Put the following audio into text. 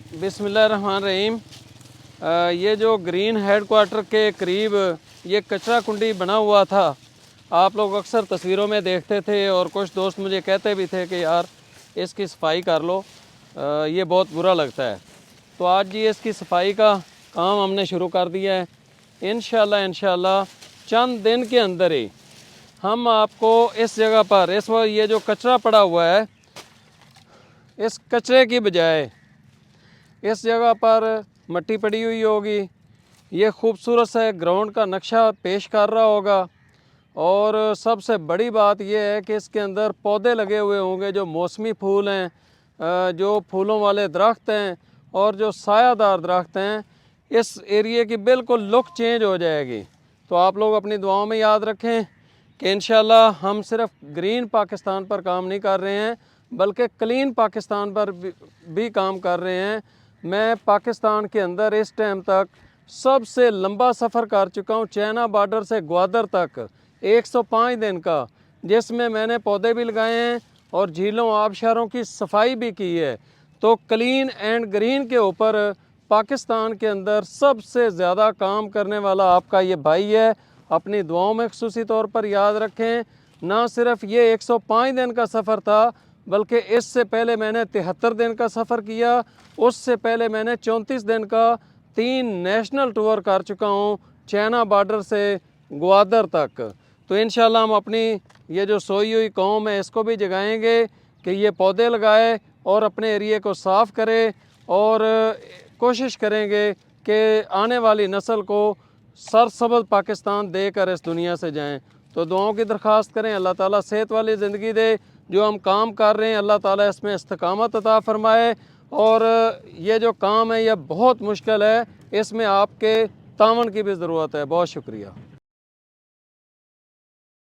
बिस्मिल्लाहिर्रहमानिर्रहीम। ये जो ग्रीन हेड क्वार्टर के करीब ये कचरा कुंडी बना हुआ था, आप लोग अक्सर तस्वीरों में देखते थे और कुछ दोस्त मुझे कहते भी थे कि यार इसकी सफाई कर लो, ये बहुत बुरा लगता है। तो आज जी इसकी सफाई का काम हमने शुरू कर दिया है। इंशाल्लाह चंद दिन के अंदर ही हम आपको इस जगह पर ये जो कचरा पड़ा हुआ है, इस कचरे की बजाय इस जगह पर मिट्टी पड़ी हुई होगी, ये खूबसूरत सा ग्राउंड का नक्शा पेश कर रहा होगा और सबसे बड़ी बात यह है कि इसके अंदर पौधे लगे हुए होंगे, जो मौसमी फूल हैं, जो फूलों वाले दरख्त हैं और जो सायादार दरख्त हैं। इस एरिए की बिल्कुल लुक चेंज हो जाएगी। तो आप लोग अपनी दुआओं में याद रखें कि इंशाल्लाह हम सिर्फ ग्रीन पाकिस्तान पर काम नहीं कर रहे हैं, बल्कि क्लीन पाकिस्तान पर भी काम कर रहे हैं। मैं पाकिस्तान के अंदर इस टाइम तक सबसे लंबा सफ़र कर चुका हूँ, चाइना बॉर्डर से ग्वादर तक 105 दिन का, जिसमें मैंने पौधे भी लगाए हैं और झीलों आबशारों की सफाई भी की है। तो क्लीन एंड ग्रीन के ऊपर पाकिस्तान के अंदर सबसे ज़्यादा काम करने वाला आपका ये भाई है। अपनी दुआओं में ख़ुसूसी तौर पर याद रखें, ना सिर्फ ये 105 दिन का सफ़र था, बल्कि इससे पहले मैंने 73 दिन का सफ़र किया। उससे पहले मैंने 34 दिन का 3 नेशनल टूर कर चुका हूँ, चाइना बॉर्डर से ग्वादर तक। तो इंशाल्लाह हम अपनी ये जो सोई हुई कौम है इसको भी जगाएंगे कि ये पौधे लगाए और अपने एरिए को साफ़ करे और कोशिश करेंगे कि आने वाली नस्ल को सरसब्ज़ पाकिस्तान देकर इस दुनिया से जाएं। तो दुआओं की दरख्वास्त करें, अल्लाह ताला सेहत वाली ज़िंदगी दे। जो हम काम कर रहे हैं अल्लाह ताला इसमें इस्तिकामत अता फ़रमाए। और ये जो काम है यह बहुत मुश्किल है, इसमें आपके तावन की भी ज़रूरत है। बहुत शुक्रिया।